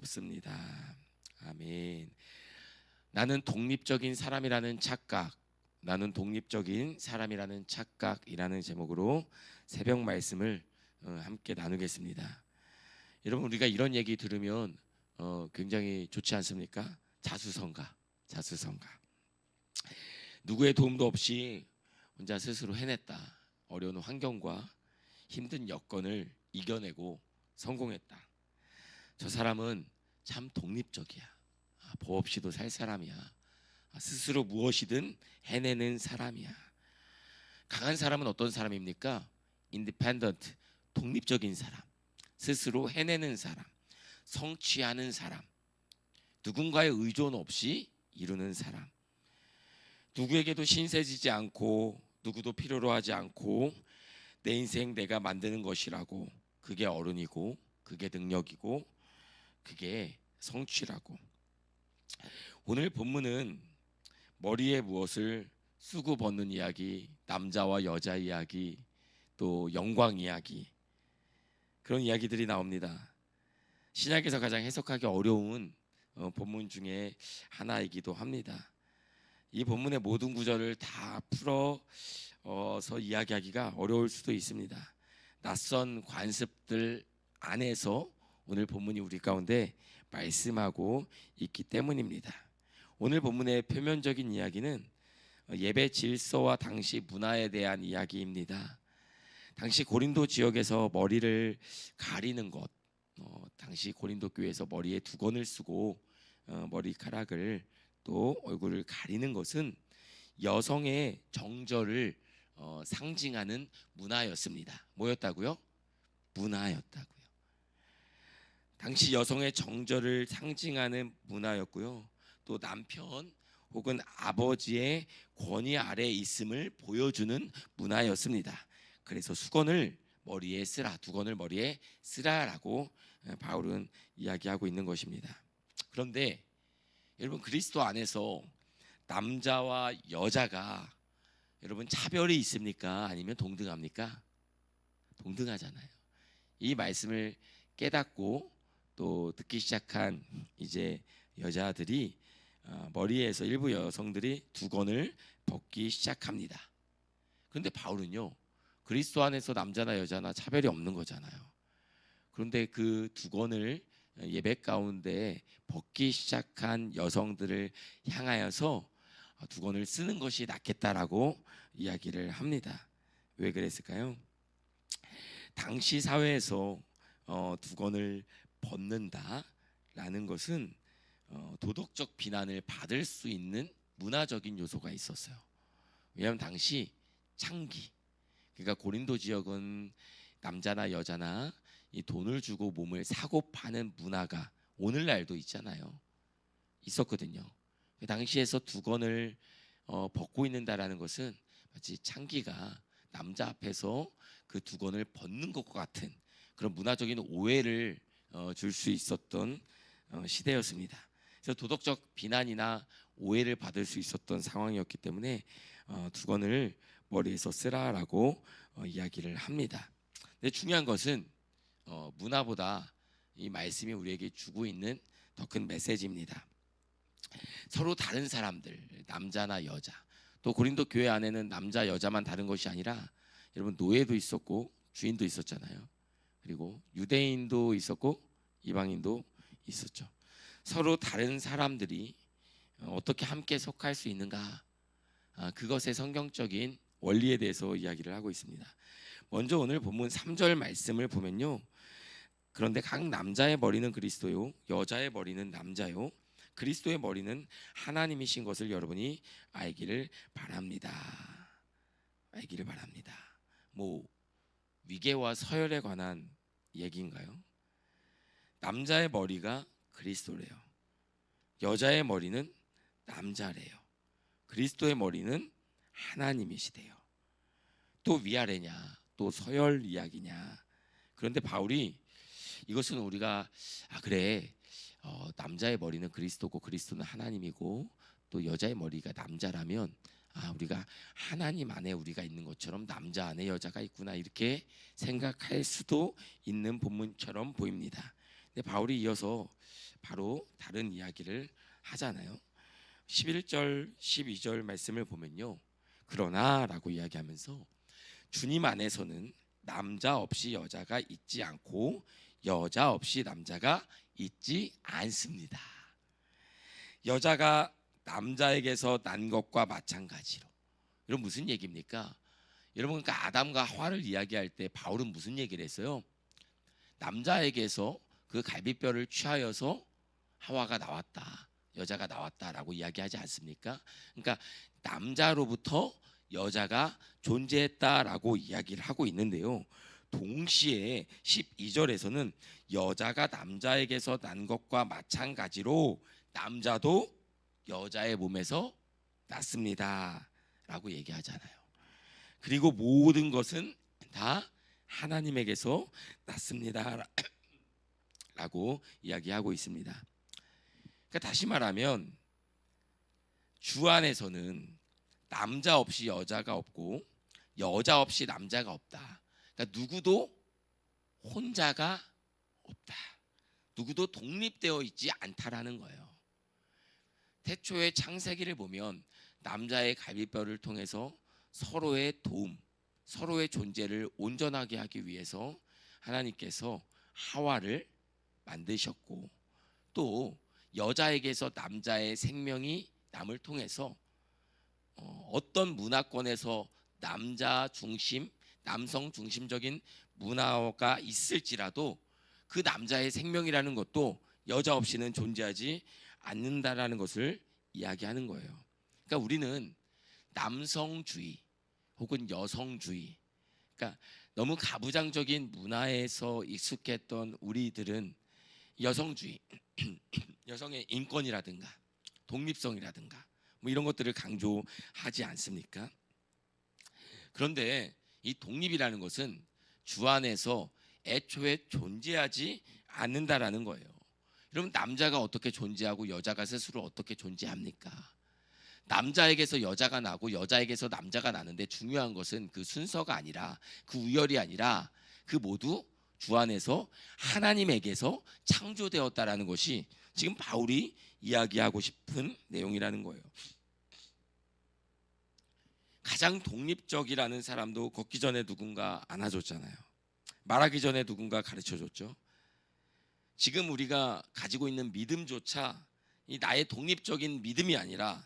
없습니다. 아멘. 나는 독립적인 사람이라는 착각, 나는 독립적인 사람이라는 착각이라는 제목으로 새벽 말씀을 함께 나누겠습니다. 여러분, 우리가 이런 얘기 들으면 굉장히 좋지 않습니까? 자수성가. 누구의 도움도 없이 혼자 스스로 해냈다. 어려운 환경과 힘든 여건을 이겨내고 성공했다. 저 사람은 참 독립적이야. 법 없이도 살 사람이야. 스스로 무엇이든 해내는 사람이야. 강한 사람은 어떤 사람입니까? 인디펜던트, 독립적인 사람, 스스로 해내는 사람, 성취하는 사람, 누군가의 의존 없이 이루는 사람, 누구에게도 신세지지 않고 누구도 필요로 하지 않고 내 인생 내가 만드는 것이라고, 그게 어른이고 그게 능력이고 그게 성취라고. 오늘 본문은 머리에 무엇을 쓰고 벗는 이야기, 남자와 여자 이야기, 또 영광 이야기, 그런 이야기들이 나옵니다. 신약에서 가장 해석하기 어려운 본문 중에 하나이기도 합니다. 이 본문의 모든 구절을 다 풀어서 이야기하기가 어려울 수도 있습니다. 낯선 관습들 안에서 오늘 본문이 우리 가운데 말씀하고 있기 때문입니다. 오늘 본문의 표면적인 이야기는 예배 질서와 당시 문화에 대한 이야기입니다. 당시 고린도 지역에서 머리를 가리는 것, 당시 고린도 교회에서 머리에 두건을 쓰고 머리카락을 또 얼굴을 가리는 것은 여성의 정절을 상징하는 문화였습니다. 뭐였다고요? 문화였다고요. 당시 여성의 정절을 상징하는 문화였고요. 또 남편 혹은 아버지의 권위 아래에 있음을 보여주는 문화였습니다. 그래서 수건을 머리에 쓰라, 두건을 머리에 쓰라라고 바울은 이야기하고 있는 것입니다. 그런데 여러분, 그리스도 안에서 남자와 여자가 여러분 차별이 있습니까? 아니면 동등합니까? 동등하잖아요. 이 말씀을 깨닫고 또 듣기 시작한 이제 여자들이 머리에서 일부 여성들이 두건을 벗기 시작합니다. 그런데 바울은요, 그리스도 안에서 남자나 여자나 차별이 없는 거잖아요. 그런데 그 두건을 예배 가운데 벗기 시작한 여성들을 향하여서 두건을 쓰는 것이 낫겠다라고 이야기를 합니다. 왜 그랬을까요? 당시 사회에서 두건을 벗는다라는 것은 도덕적 비난을 받을 수 있는 문화적인 요소가 있었어요. 왜냐하면 당시 창기, 그러니까 고린도 지역은 남자나 여자나 이 돈을 주고 몸을 사고 파는 문화가 오늘날도 있잖아요. 있었거든요. 그 당시에서 두건을 벗고 있는다라는 것은 마치 창기가 남자 앞에서 그 두건을 벗는 것과 같은 그런 문화적인 오해를 줄 수 있었던 시대였습니다. 그래서 도덕적 비난이나 오해를 받을 수 있었던 상황이었기 때문에 두건을 머리에서 쓰라라고 이야기를 합니다. 근데 중요한 것은 문화보다 이 말씀이 우리에게 주고 있는 더 큰 메시지입니다. 서로 다른 사람들, 남자나 여자, 또 고린도 교회 안에는 남자 여자만 다른 것이 아니라 여러분, 노예도 있었고 주인도 있었잖아요. 그리고 유대인도 있었고 이방인도 있었죠. 서로 다른 사람들이 어떻게 함께 속할 수 있는가, 그것의 성경적인 원리에 대해서 이야기를 하고 있습니다. 먼저 오늘 본문 3절 말씀을 보면요, 그런데 각 남자의 머리는 그리스도요, 여자의 머리는 남자요, 그리스도의 머리는 하나님이신 것을 여러분이 알기를 바랍니다. 알기를 바랍니다. 뭐 위계와 서열에 관한 얘기인가요? 남자의 머리가 그리스도래요. 여자의 머리는 남자래요. 그리스도의 머리는 하나님이시대요. 또 위아래냐, 또 서열 이야기냐. 그런데 바울이 이것은 우리가 그래, 남자의 머리는 그리스도고 그리스도는 하나님이고 또 여자의 머리가 남자라면 우리가 하나님 안에 우리가 있는 것처럼 남자 안에 여자가 있구나, 이렇게 생각할 수도 있는 본문처럼 보입니다. 근데 바울이 이어서 바로 다른 이야기를 하잖아요. 11절 12절 말씀을 보면요, 그러나라고 이야기하면서 주님 안에서는 남자 없이 여자가 있지 않고 여자 없이 남자가 있지 않습니다. 여자가 남자에게서 난 것과 마찬가지로. 이런 무슨 얘기입니까? 여러분, 그러니까 아담과 하와를 이야기할 때 바울은 무슨 얘기를 했어요? 남자에게서 그 갈비뼈를 취하여서 하와가 나왔다, 여자가 나왔다라고 이야기하지 않습니까? 그러니까 남자로부터 여자가 존재했다라고 이야기를 하고 있는데요, 동시에 12절에서는 여자가 남자에게서 난 것과 마찬가지로 남자도 여자의 몸에서 났습니다 라고 얘기하잖아요. 그리고 모든 것은 다 하나님에게서 났습니다 라고 이야기하고 있습니다. 그러니까 다시 말하면 주 안에서는 남자 없이 여자가 없고 여자 없이 남자가 없다. 그러니까 누구도 혼자가 없다. 누구도 독립되어 있지 않다라는 거예요. 태초의 창세기를 보면 남자의 갈비뼈를 통해서 서로의 도움, 서로의 존재를 온전하게 하기 위해서 하나님께서 하와를 만드셨고, 또 여자에게서 남자의 생명이 남을 통해서 어떤 문화권에서 남자 중심, 남성 중심적인 문화가 있을지라도 그 남자의 생명이라는 것도 여자 없이는 존재하지 않는다라는 것을 이야기하는 거예요. 그러니까 우리는 남성주의 혹은 여성주의, 그러니까 너무 가부장적인 문화에서 익숙했던 우리들은 여성주의, 여성의 인권이라든가 독립성이라든가 뭐 이런 것들을 강조하지 않습니까? 그런데 이 독립이라는 것은 주 안에서 애초에 존재하지 않는다라는 거예요. 그럼 남자가 어떻게 존재하고 여자가 스스로 어떻게 존재합니까? 남자에게서 여자가 나고 여자에게서 남자가 나는데 중요한 것은 그 순서가 아니라, 그 우열이 아니라 그 모두 주 안에서 하나님에게서 창조되었다라는 것이 지금 바울이 이야기하고 싶은 내용이라는 거예요. 가장 독립적이라는 사람도 걷기 전에 누군가 안아줬잖아요. 말하기 전에 누군가 가르쳐줬죠. 지금 우리가 가지고 있는 믿음조차 이 나의 독립적인 믿음이 아니라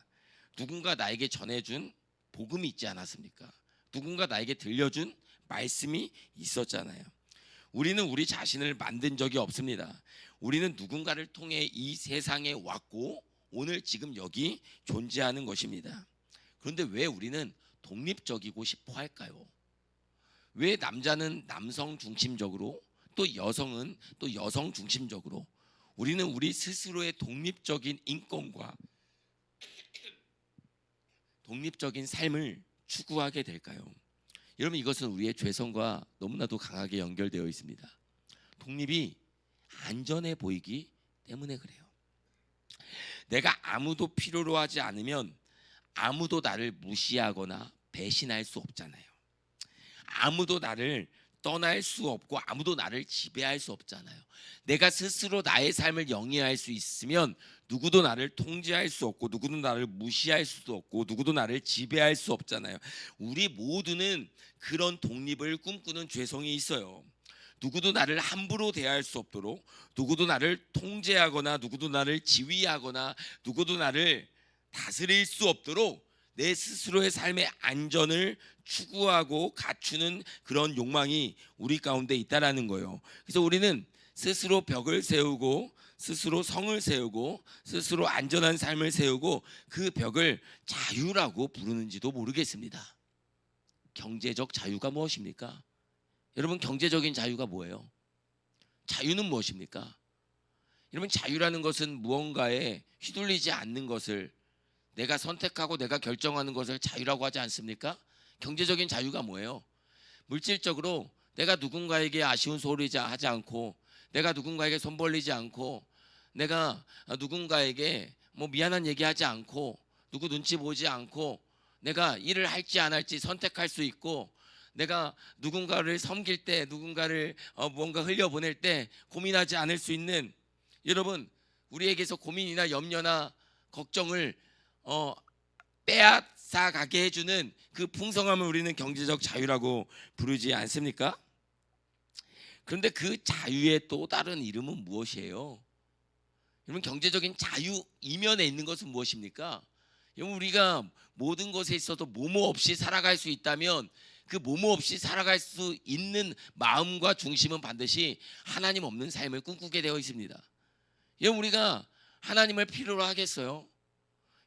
누군가 나에게 전해준 복음이 있지 않았습니까? 누군가 나에게 들려준 말씀이 있었잖아요. 우리는 우리 자신을 만든 적이 없습니다. 우리는 누군가를 통해 이 세상에 왔고 오늘 지금 여기 존재하는 것입니다. 그런데 왜 우리는 독립적이고 싶어 할까요? 왜 남자는 남성 중심적으로, 또 여성은 또 여성 중심적으로 우리는 우리 스스로의 독립적인 인권과 독립적인 삶을 추구하게 될까요? 여러분, 이것은 우리의 죄성과 너무나도 강하게 연결되어 있습니다. 독립이 안전해 보이기 때문에 그래요. 내가 아무도 필요로 하지 않으면 아무도 나를 무시하거나 배신할 수 없잖아요. 아무도 나를 떠날 수 없고 아무도 나를 지배할 수 없잖아요. 내가 스스로 나의 삶을 영위할 수 있으면 누구도 나를 통제할 수 없고 누구도 나를 무시할 수도 없고 누구도 나를 지배할 수 없잖아요. 우리 모두는 그런 독립을 꿈꾸는 죄성이 있어요. 누구도 나를 함부로 대할 수 없도록, 누구도 나를 통제하거나 누구도 나를 지휘하거나 누구도 나를 다스릴 수 없도록 내 스스로의 삶의 안전을 추구하고 갖추는 그런 욕망이 우리 가운데 있다라는 거예요. 그래서 우리는 스스로 벽을 세우고 스스로 성을 세우고 스스로 안전한 삶을 세우고 그 벽을 자유라고 부르는지도 모르겠습니다. 경제적 자유가 무엇입니까? 여러분, 경제적인 자유가 뭐예요? 자유는 무엇입니까? 여러분, 자유라는 것은 무언가에 휘둘리지 않는 것을, 내가 선택하고 내가 결정하는 것을 자유라고 하지 않습니까? 경제적인 자유가 뭐예요? 물질적으로 내가 누군가에게 아쉬운 소리 하지 않고, 내가 누군가에게 손 벌리지 않고, 내가 누군가에게 뭐 미안한 얘기하지 않고, 누구 눈치 보지 않고, 내가 일을 할지 안 할지 선택할 수 있고, 내가 누군가를 섬길 때, 누군가를 뭔가 흘려보낼 때 고민하지 않을 수 있는, 여러분 우리에게서 고민이나 염려나 걱정을 빼앗아 가게 해주는 그 풍성함을 우리는 경제적 자유라고 부르지 않습니까? 그런데 그 자유의 또 다른 이름은 무엇이에요? 여러분, 경제적인 자유 이면에 있는 것은 무엇입니까? 여러분, 우리가 모든 것에 있어서 뭐뭐 없이 살아갈 수 있다면 그 뭐뭐 없이 살아갈 수 있는 마음과 중심은 반드시 하나님 없는 삶을 꿈꾸게 되어 있습니다. 여러분, 우리가 하나님을 필요로 하겠어요?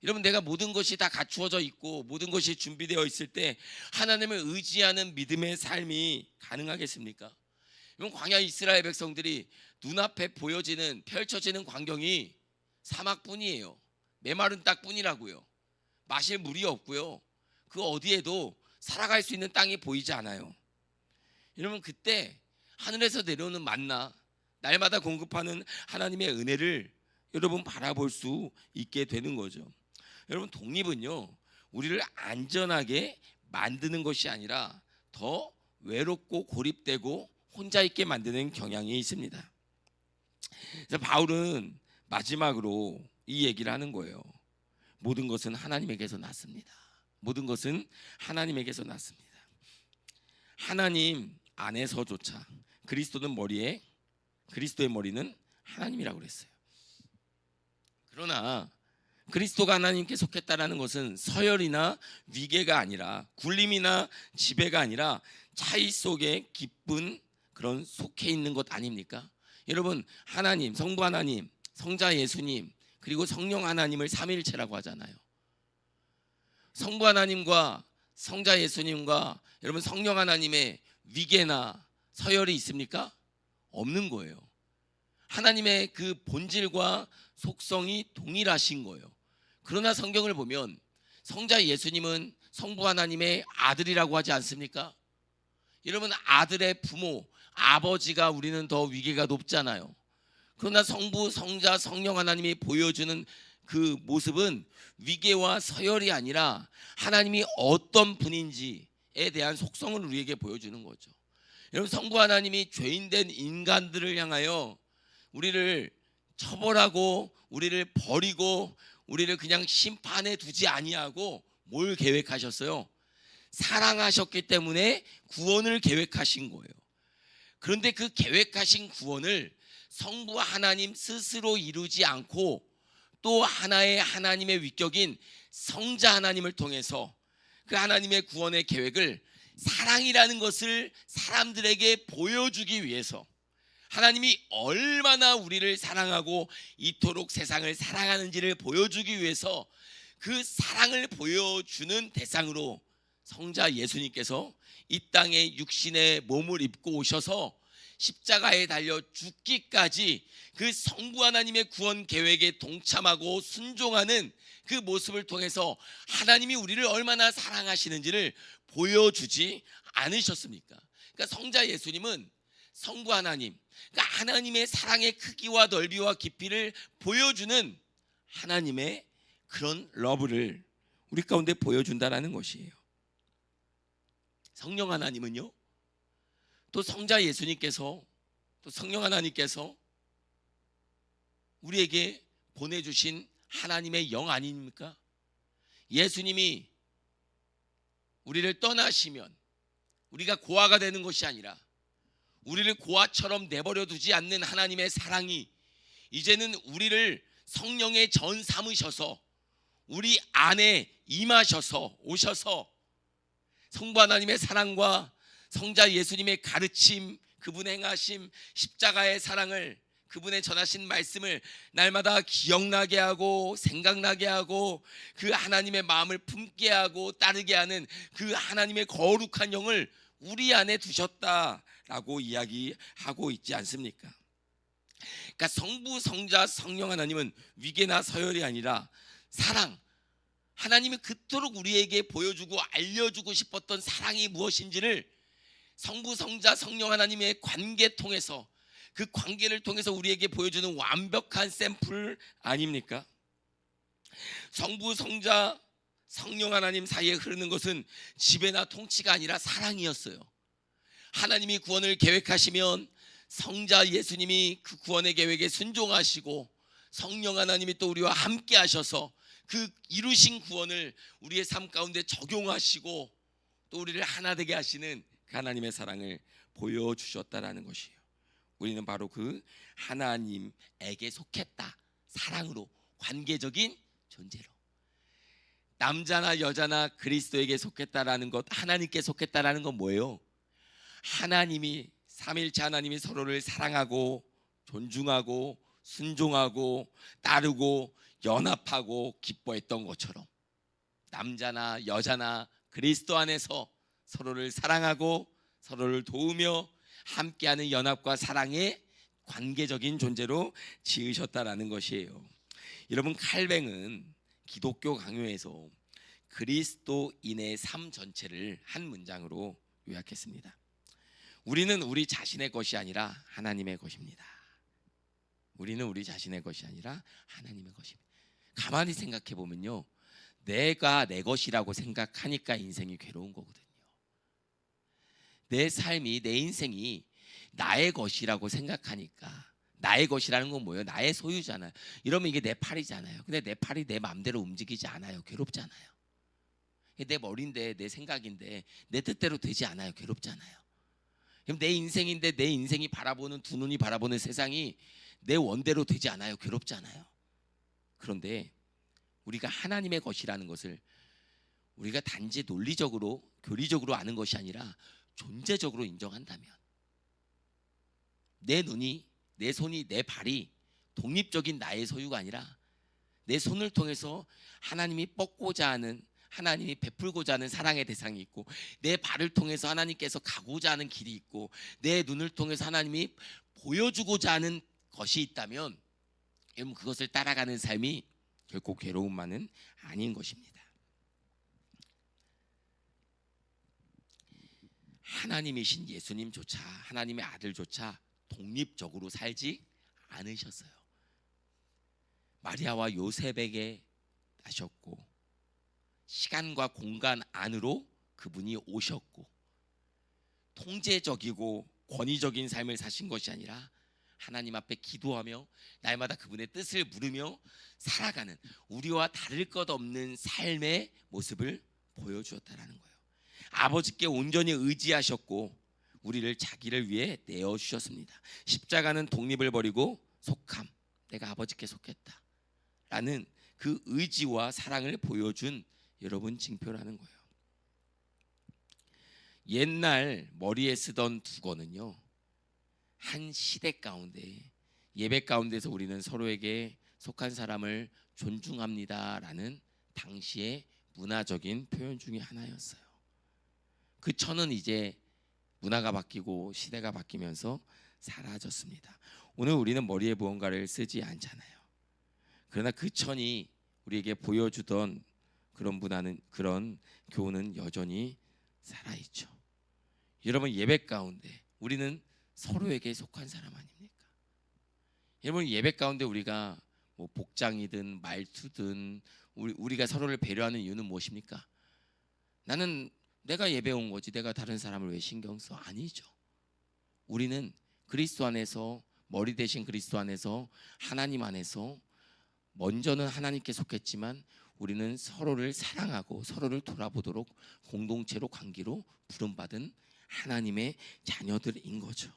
여러분, 내가 모든 것이 다 갖추어져 있고 모든 것이 준비되어 있을 때 하나님을 의지하는 믿음의 삶이 가능하겠습니까? 여러분, 광야 이스라엘 백성들이 눈앞에 보여지는, 펼쳐지는 광경이 사막뿐이에요. 메마른 땅뿐이라고요. 마실 물이 없고요. 그 어디에도 살아갈 수 있는 땅이 보이지 않아요. 여러분, 그때 하늘에서 내려오는 만나, 날마다 공급하는 하나님의 은혜를 여러분 바라볼 수 있게 되는 거죠. 여러분, 독립은요, 우리를 안전하게 만드는 것이 아니라 더 외롭고 고립되고 혼자 있게 만드는 경향이 있습니다. 그래서 바울은 마지막으로 이 얘기를 하는 거예요. 모든 것은 하나님에게서 났습니다. 모든 것은 하나님에게서 났습니다. 하나님 안에서조차 그리스도의 머리는 하나님이라고 그랬어요. 그러나 그리스도가 하나님께 속했다라는 것은 서열이나 위계가 아니라, 굴림이나 지배가 아니라 차이 속에 기쁜 그런 속해 있는 것 아닙니까? 여러분, 하나님, 성부 하나님, 성자 예수님, 그리고 성령 하나님을 삼위일체라고 하잖아요. 성부 하나님과 성자 예수님과 여러분 성령 하나님의 위계나 서열이 있습니까? 없는 거예요. 하나님의 그 본질과 속성이 동일하신 거예요. 그러나 성경을 보면 성자 예수님은 성부 하나님의 아들이라고 하지 않습니까? 여러분, 아들의 부모, 아버지가 우리는 더 위계가 높잖아요. 그러나 성부, 성자, 성령 하나님이 보여주는 그 모습은 위계와 서열이 아니라 하나님이 어떤 분인지에 대한 속성을 우리에게 보여주는 거죠. 여러분, 성부 하나님이 죄인된 인간들을 향하여 우리를 처벌하고 우리를 버리고 우리를 그냥 심판해 두지 아니하고 뭘 계획하셨어요? 사랑하셨기 때문에 구원을 계획하신 거예요. 그런데 그 계획하신 구원을 성부 하나님 스스로 이루지 않고 또 하나의 하나님의 위격인 성자 하나님을 통해서 그 하나님의 구원의 계획을 사랑이라는 것을 사람들에게 보여주기 위해서, 하나님이 얼마나 우리를 사랑하고 이토록 세상을 사랑하는지를 보여주기 위해서 그 사랑을 보여주는 대상으로 성자 예수님께서 이 땅에 육신의 몸을 입고 오셔서 십자가에 달려 죽기까지 그 성부 하나님의 구원 계획에 동참하고 순종하는 그 모습을 통해서 하나님이 우리를 얼마나 사랑하시는지를 보여주지 않으셨습니까? 그러니까 성자 예수님은 성부 하나님, 그러니까 하나님의 사랑의 크기와 넓이와 깊이를 보여주는 하나님의 그런 러브를 우리 가운데 보여준다는 것이에요. 성령 하나님은요, 또 성자 예수님께서, 또 성령 하나님께서 우리에게 보내주신 하나님의 영 아닙니까? 예수님이 우리를 떠나시면 우리가 고아가 되는 것이 아니라 우리를 고아처럼 내버려 두지 않는 하나님의 사랑이 이제는 우리를 성령의 전 삼으셔서 우리 안에 임하셔서 오셔서 성부 하나님의 사랑과 성자 예수님의 가르침, 그분의 행하심, 십자가의 사랑을, 그분의 전하신 말씀을 날마다 기억나게 하고 생각나게 하고 그 하나님의 마음을 품게 하고 따르게 하는 그 하나님의 거룩한 영을 우리 안에 두셨다라고 이야기하고 있지 않습니까? 그러니까 성부, 성자, 성령 하나님은 위계나 서열이 아니라 사랑, 하나님이 그토록 우리에게 보여주고 알려주고 싶었던 사랑이 무엇인지를 성부, 성자, 성령 하나님의 관계 통해서, 그 관계를 통해서 우리에게 보여주는 완벽한 샘플 아닙니까? 성부, 성자, 성령 하나님 사이에 흐르는 것은 지배나 통치가 아니라 사랑이었어요. 하나님이 구원을 계획하시면 성자 예수님이 그 구원의 계획에 순종하시고 성령 하나님이 또 우리와 함께 하셔서 그 이루신 구원을 우리의 삶 가운데 적용하시고 또 우리를 하나 되게 하시는 그 하나님의 사랑을 보여주셨다라는 것이에요. 우리는 바로 그 하나님에게 속했다. 사랑으로, 관계적인 존재로. 남자나 여자나 그리스도에게 속했다라는 것, 하나님께 속했다라는 건 뭐예요? 하나님이, 삼위일체 하나님이 서로를 사랑하고 존중하고 순종하고 따르고 연합하고 기뻐했던 것처럼 남자나 여자나 그리스도 안에서 서로를 사랑하고 서로를 도우며 함께하는 연합과 사랑의 관계적인 존재로 지으셨다라는 것이에요. 여러분, 칼뱅은 기독교 강요에서 그리스도인의 삶 전체를 한 문장으로 요약했습니다. 우리는 우리 자신의 것이 아니라 하나님의 것입니다. 우리는 우리 자신의 것이 아니라 하나님의 것입니다. 가만히 생각해 보면요, 내가 내 것이라고 생각하니까 인생이 괴로운 거거든요. 내 삶이, 내 인생이 나의 것이라고 생각하니까, 나의 것이라는 건 뭐예요? 나의 소유잖아요. 이러면 이게 내 팔이잖아요. 근데 내 팔이 내 마음대로 움직이지 않아요. 괴롭잖아요. 내 머리인데, 내 생각인데 내 뜻대로 되지 않아요. 괴롭잖아요. 그럼 내 인생인데 내 인생이 바라보는, 두 눈이 바라보는 세상이 내 원대로 되지 않아요. 괴롭잖아요. 그런데 우리가 하나님의 것이라는 것을 우리가 단지 논리적으로, 교리적으로 아는 것이 아니라 존재적으로 인정한다면, 내 눈이, 내 손이, 내 발이 독립적인 나의 소유가 아니라 내 손을 통해서 하나님이 뻗고자 하는, 하나님이 베풀고자 하는 사랑의 대상이 있고, 내 발을 통해서 하나님께서 가고자 하는 길이 있고, 내 눈을 통해서 하나님이 보여주고자 하는 것이 있다면, 여러분, 그것을 따라가는 삶이 결코 괴로움만은 아닌 것입니다. 하나님이신 예수님조차, 하나님의 아들조차 독립적으로 살지 않으셨어요. 마리아와 요셉에게 나셨고, 시간과 공간 안으로 그분이 오셨고, 통제적이고 권위적인 삶을 사신 것이 아니라 하나님 앞에 기도하며 날마다 그분의 뜻을 물으며 살아가는, 우리와 다를 것 없는 삶의 모습을 보여주었다라는 거예요. 아버지께 온전히 의지하셨고 우리를 자기를 위해 내어주셨습니다. 십자가는 독립을 버리고 속함, 내가 아버지께 속했다 라는 그 의지와 사랑을 보여준 여러분 징표라는 거예요. 옛날 머리에 쓰던 두건은요, 한 시대 가운데, 예배 가운데서 우리는 서로에게 속한 사람을 존중합니다라는 당시의 문화적인 표현 중에 하나였어요. 그 천은 이제 문화가 바뀌고 시대가 바뀌면서 사라졌습니다. 오늘 우리는 머리에 무언가를 쓰지 않잖아요. 그러나 그 천이 우리에게 보여주던 그런 문화는, 그런 교훈은 여전히 살아있죠. 여러분, 예배 가운데 우리는 서로에게 속한 사람 아닙니까? 여러분, 예배 가운데 우리가 뭐 복장이든 말투든 우리가 서로를 배려하는 이유는 무엇입니까? 나는 내가 예배 온 거지 내가 다른 사람을 왜 신경 써? 아니죠. 우리는 그리스도 안에서, 머리 대신 그리스도 안에서, 하나님 안에서 먼저는 하나님께 속했지만 우리는 서로를 사랑하고 서로를 돌아보도록 공동체로, 관계로 부름받은 하나님의 자녀들인 거죠.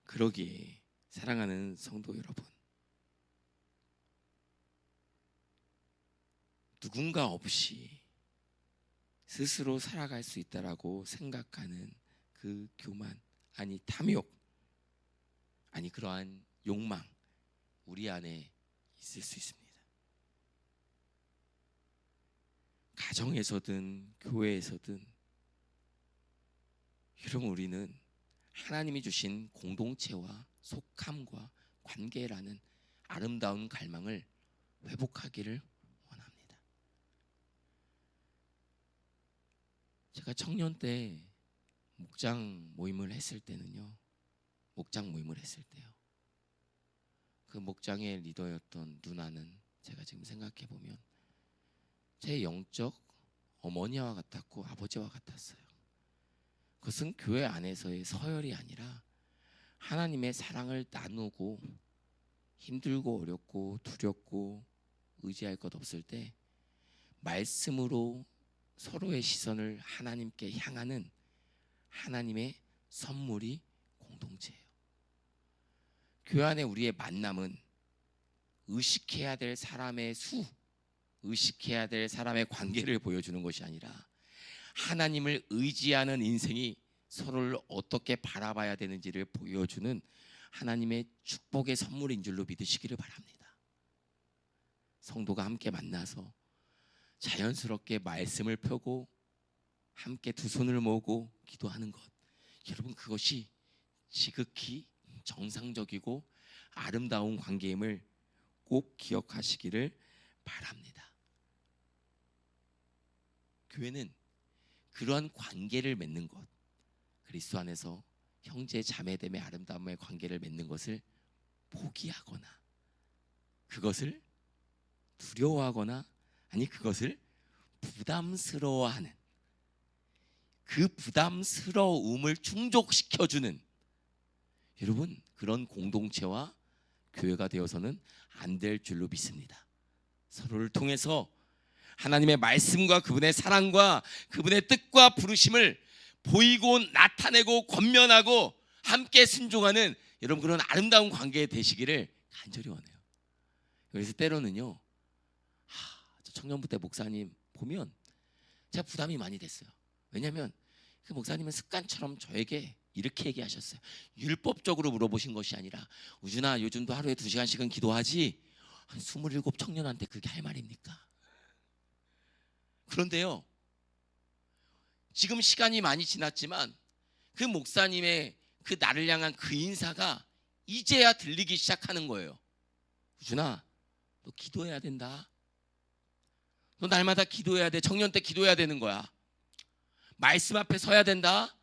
그러기에 사랑하는 성도 여러분, 누군가 없이 스스로 살아갈 수 있다라고 생각하는 그 교만, 아니 탐욕, 아니 그러한 욕망, 우리 안에 있을 수 있습니다. 가정에서든 교회에서든 여러분, 우리는 하나님이 주신 공동체와 속함과 관계라는 아름다운 갈망을 회복하기를 원합니다. 제가 청년 때 목장 모임을 했을 때요, 그 목장의 리더였던 누나는 제가 지금 생각해 보면 제 영적 어머니와 같았고 아버지와 같았어요. 그것은 교회 안에서의 서열이 아니라 하나님의 사랑을 나누고 힘들고 어렵고 두렵고 의지할 것 없을 때 말씀으로 서로의 시선을 하나님께 향하는 하나님의 선물이 공동체예요. 교회 안에 우리의 만남은 의식해야 될 사람의 수, 의식해야 될 사람의 관계를 보여주는 것이 아니라 하나님을 의지하는 인생이 서로를 어떻게 바라봐야 되는지를 보여주는 하나님의 축복의 선물인 줄로 믿으시기를 바랍니다. 성도가 함께 만나서 자연스럽게 말씀을 펴고 함께 두 손을 모으고 기도하는 것, 여러분 그것이 지극히 정상적이고 아름다운 관계임을 꼭 기억하시기를 바랍니다. 교회는 그러한 관계를 맺는 것, 그리스도 안에서 형제 자매됨의 아름다움의 관계를 맺는 것을 포기하거나 그것을 두려워하거나 아니 그것을 부담스러워하는, 그 부담스러움을 충족시켜주는 여러분 그런 공동체와 교회가 되어서는 안 될 줄로 믿습니다. 서로를 통해서 하나님의 말씀과 그분의 사랑과 그분의 뜻과 부르심을 보이고 나타내고 권면하고 함께 순종하는 여러분 그런 아름다운 관계 되시기를 간절히 원해요. 그래서 때로는요, 저 청년부 때 목사님 보면 제가 부담이 많이 됐어요. 왜냐하면 그 목사님은 습관처럼 저에게 이렇게 얘기하셨어요. 율법적으로 물어보신 것이 아니라 우준아 요즘도 하루에 2시간씩은 기도하지? 한 27 청년한테 그게 할 말입니까? 그런데요, 지금 시간이 많이 지났지만 그 목사님의 그 나를 향한 그 인사가 이제야 들리기 시작하는 거예요. 우준아 너 기도해야 된다. 너 날마다 기도해야 돼. 청년 때 기도해야 되는 거야. 말씀 앞에 서야 된다.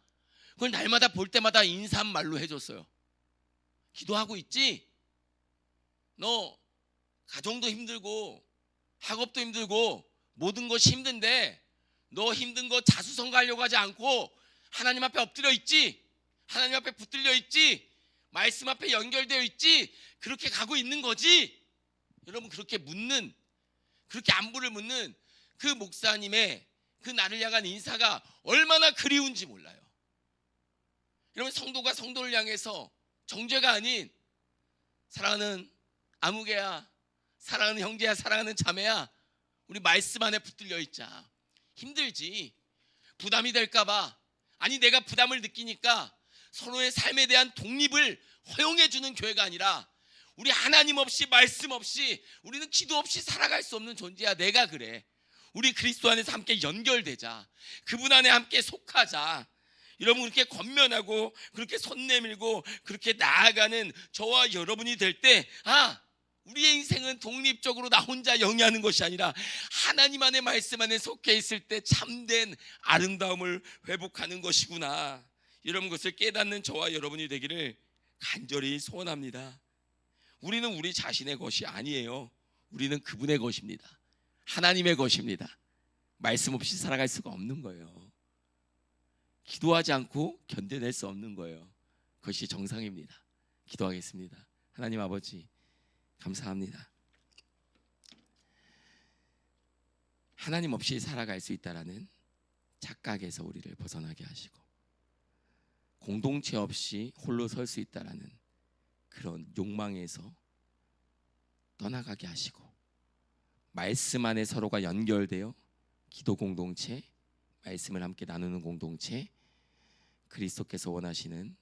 그걸 날마다 볼 때마다 인사말로 해줬어요. 기도하고 있지? 너 가정도 힘들고 학업도 힘들고 모든 것이 힘든데 너 힘든 거 자수성가하려고 하지 않고 하나님 앞에 엎드려 있지? 하나님 앞에 붙들려 있지? 말씀 앞에 연결되어 있지? 그렇게 가고 있는 거지? 여러분 그렇게 묻는, 그렇게 안부를 묻는 그 목사님의 그 나를 향한 인사가 얼마나 그리운지 몰라요. 여러분 성도가 성도를 향해서 정죄가 아닌 사랑하는 아무개야, 사랑하는 형제야, 사랑하는 자매야, 우리 말씀 안에 붙들려 있자. 힘들지, 부담이 될까봐, 아니 내가 부담을 느끼니까 서로의 삶에 대한 독립을 허용해 주는 교회가 아니라 우리 하나님 없이 말씀 없이 우리는 기도 없이 살아갈 수 없는 존재야. 내가 그래. 우리 그리스도 안에서 함께 연결되자. 그분 안에 함께 속하자. 여러분 그렇게 권면하고 그렇게 손 내밀고 그렇게 나아가는 저와 여러분이 될 때 우리의 인생은 독립적으로 나 혼자 영위하는 것이 아니라 하나님 안의 말씀 안에 속해 있을 때 참된 아름다움을 회복하는 것이구나. 이런 것을 깨닫는 저와 여러분이 되기를 간절히 소원합니다. 우리는 우리 자신의 것이 아니에요. 우리는 그분의 것입니다. 하나님의 것입니다. 말씀 없이 살아갈 수가 없는 거예요. 기도하지 않고 견뎌낼 수 없는 거예요. 그것이 정상입니다. 기도하겠습니다. 하나님 아버지 감사합니다. 하나님 없이 살아갈 수 있다라는 착각에서 우리를 벗어나게 하시고 공동체 없이 홀로 설 수 있다라는 그런 욕망에서 떠나가게 하시고 말씀 안에 서로가 연결되어 기도 공동체, 말씀을 함께 나누는 공동체, 그리스도께서 원하시는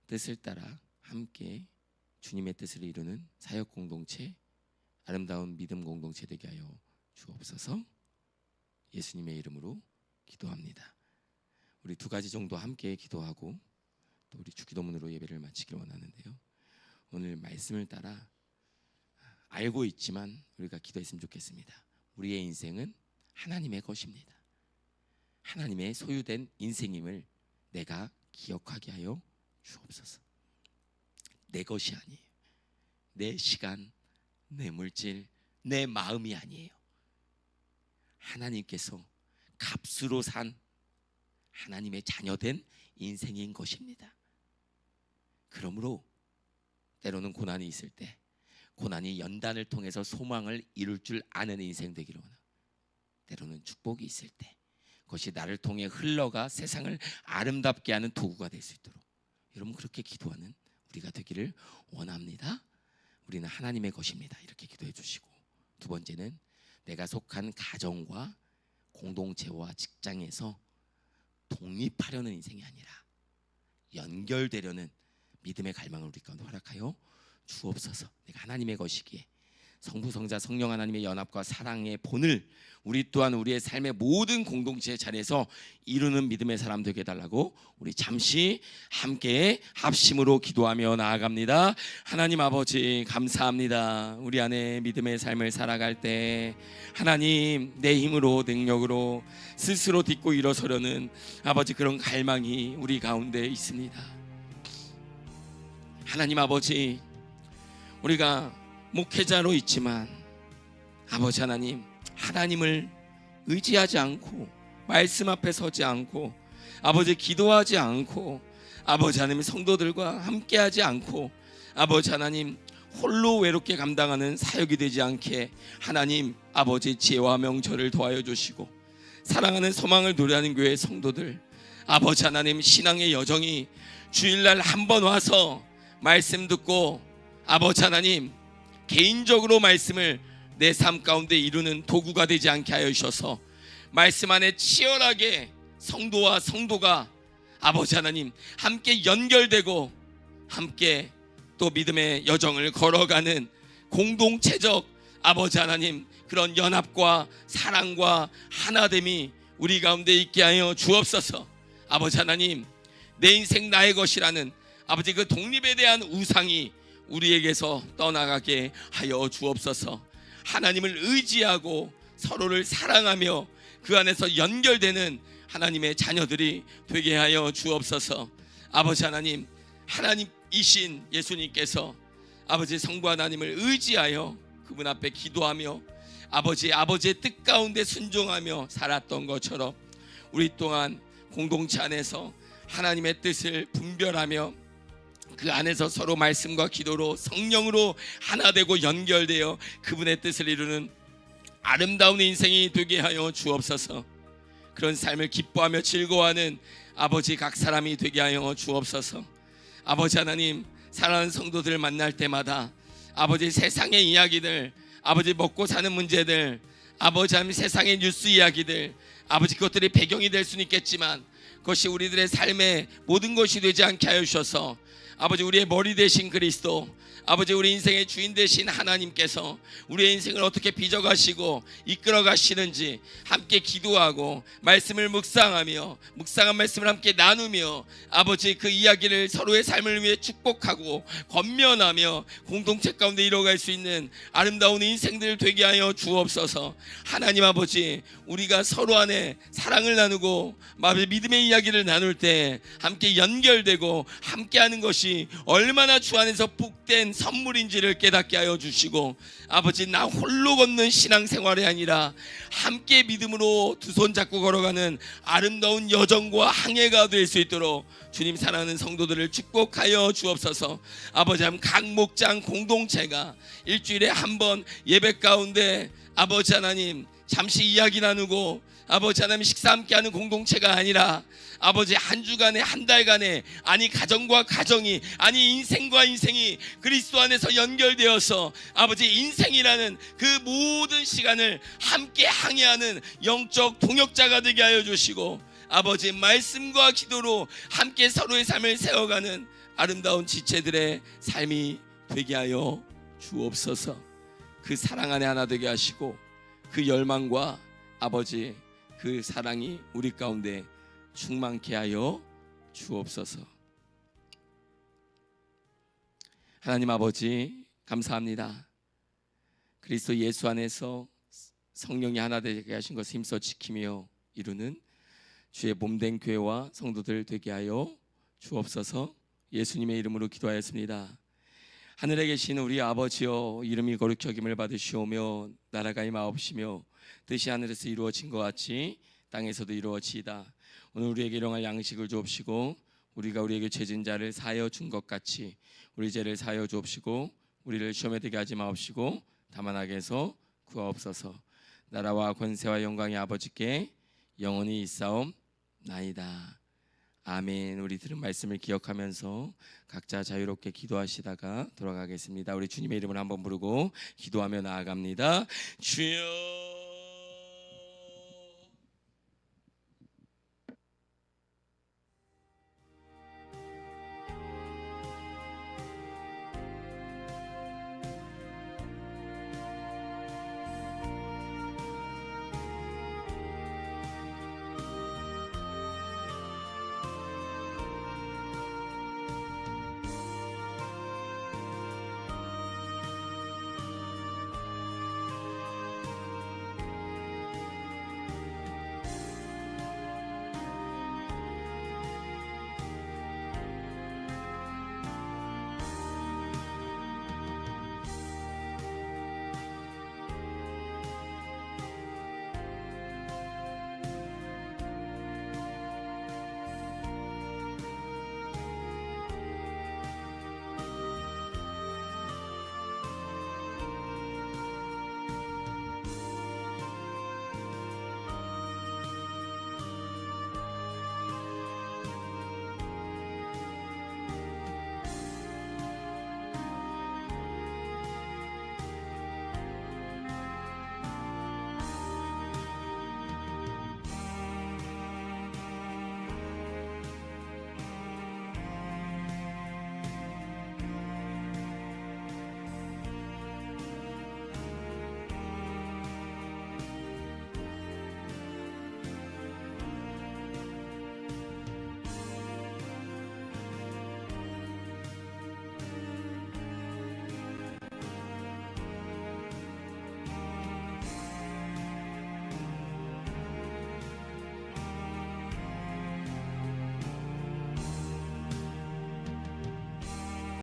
뜻을 따라 함께 주님의 뜻을 이루는 사역 공동체, 아름다운 믿음 공동체 되게 하여 주옵소서. 예수님의 이름으로 기도합니다. 우리 2가지 정도 함께 기도하고 또 우리 주기도문으로 예배를 마치길 원하는데요. 오늘 말씀을 따라 알고 있지만 우리가 기도했으면 좋겠습니다. 우리의 인생은 하나님의 것입니다. 하나님의 소유된 인생임을 내가 기억하게 하여 주옵소서. 내 것이 아니에요. 내 시간, 내 물질, 내 마음이 아니에요. 하나님께서 값으로 산 하나님의 자녀된 인생인 것입니다. 그러므로 때로는 고난이 있을 때 고난이 연단을 통해서 소망을 이룰 줄 아는 인생 되기를 원하고, 때로는 축복이 있을 때 그것이 나를 통해 흘러가 세상을 아름답게 하는 도구가 될 수 있도록 여러분 그렇게 기도하는 우리가 되기를 원합니다. 우리는 하나님의 것입니다. 이렇게 기도해 주시고, 두 번째는 내가 속한 가정과 공동체와 직장에서 독립하려는 인생이 아니라 연결되려는 믿음의 갈망을 우리 가운데 허락하여 주옵소서. 내가 하나님의 것이기에 성부, 성자, 성령 하나님의 연합과 사랑의 본을 우리 또한 우리의 삶의 모든 공동체의 자리에서 이루는 믿음의 사람 되게 해달라고 우리 잠시 함께 합심으로 기도하며 나아갑니다. 하나님 아버지 감사합니다. 우리 안에 믿음의 삶을 살아갈 때 하나님 내 힘으로 능력으로 스스로 딛고 일어서려는 아버지 그런 갈망이 우리 가운데 있습니다. 하나님 아버지, 우리가 목회자로 있지만 아버지 하나님, 하나님을 의지하지 않고 말씀 앞에 서지 않고 아버지 기도하지 않고 아버지 하나님 성도들과 함께하지 않고 아버지 하나님 홀로 외롭게 감당하는 사역이 되지 않게 하나님 아버지 지혜와 명철을 더하여 주시고, 사랑하는 소망을 노래하는 교회 성도들 아버지 하나님 신앙의 여정이 주일날 한 번 와서 말씀 듣고 아버지 하나님 개인적으로 말씀을 내 삶 가운데 이루는 도구가 되지 않게 하여 주셔서 말씀 안에 치열하게 성도와 성도가 아버지 하나님 함께 연결되고 함께 또 믿음의 여정을 걸어가는 공동체적 아버지 하나님 그런 연합과 사랑과 하나됨이 우리 가운데 있게 하여 주옵소서. 아버지 하나님, 내 인생 나의 것이라는 아버지 그 독립에 대한 우상이 우리에게서 떠나가게 하여 주옵소서. 하나님을 의지하고 서로를 사랑하며 그 안에서 연결되는 하나님의 자녀들이 되게 하여 주옵소서. 아버지 하나님, 하나님이신 예수님께서 아버지 성부 하나님을 의지하여 그분 앞에 기도하며 아버지의 뜻 가운데 순종하며 살았던 것처럼 우리 또한 공동체 안에서 하나님의 뜻을 분별하며 그 안에서 서로 말씀과 기도로 성령으로 하나 되고 연결되어 그분의 뜻을 이루는 아름다운 인생이 되게 하여 주옵소서. 그런 삶을 기뻐하며 즐거워하는 아버지 각 사람이 되게 하여 주옵소서. 아버지 하나님, 사랑하는 성도들을 만날 때마다 아버지 세상의 이야기들, 아버지 먹고 사는 문제들, 아버지 하나님 세상의 뉴스 이야기들, 아버지 그것들이 배경이 될 수는 있겠지만 그것이 우리들의 삶의 모든 것이 되지 않게 하여 주셔서 아버지 우리의 머리 되신 그리스도, 아버지 우리 인생의 주인 되신 하나님께서 우리의 인생을 어떻게 빚어가시고 이끌어가시는지 함께 기도하고 말씀을 묵상하며 묵상한 말씀을 함께 나누며 아버지 그 이야기를 서로의 삶을 위해 축복하고 권면하며 공동체 가운데 이뤄갈 수 있는 아름다운 인생들 되게 하여 주옵소서. 하나님 아버지, 우리가 서로 안에 사랑을 나누고 믿음의 이야기를 나눌 때 함께 연결되고 함께하는 것이 얼마나 주 안에서 복된 선물인지를 깨닫게 하여 주시고, 아버지 나 홀로 걷는 신앙생활이 아니라 함께 믿음으로 두 손 잡고 걸어가는 아름다운 여정과 항해가 될 수 있도록 주님 사랑하는 성도들을 축복하여 주옵소서. 아버지 하나님 각 목장 공동체가 일주일에 한 번 예배 가운데 아버지 하나님 잠시 이야기 나누고 아버지 하나님 식사 함께하는 공동체가 아니라 아버지 한 주간에 한 달간에 아니 가정과 가정이 아니 인생과 인생이 그리스도 안에서 연결되어서 아버지 인생이라는 그 모든 시간을 함께 항해하는 영적 동역자가 되게 하여 주시고, 아버지 말씀과 기도로 함께 서로의 삶을 세워가는 아름다운 지체들의 삶이 되게 하여 주옵소서. 그 사랑 안에 하나 되게 하시고 그 열망과 아버지 그 사랑이 우리 가운데 충만케 하여 주옵소서. 하나님 아버지 감사합니다. 그리스도 예수 안에서 성령이 하나 되게 하신 것을 힘써 지키며 이루는 주의 몸된 교회와 성도들 되게 하여 주옵소서. 예수님의 이름으로 기도하였습니다. 하늘에 계신 우리 아버지여, 이름이 거룩히 여김을 받으시오며 나라가 임하옵시며 뜻이 하늘에서 이루어진 것 같이 땅에서도 이루어지이다. 오늘 우리에게 일용할 양식을 주옵시고 우리가 우리에게 죄진 자를 사하여 준 것 같이 우리 죄를 사하여 주옵시고 우리를 시험에 들게 하지 마옵시고 다만 악에서 구하옵소서. 나라와 권세와 영광이 아버지께 영원히 있사옵나이다. 아멘. 우리 들은 말씀을 기억하면서 각자 자유롭게 기도하시다가 돌아가겠습니다. 우리 주님의 이름을 한번 부르고 기도하며 나아갑니다. 주여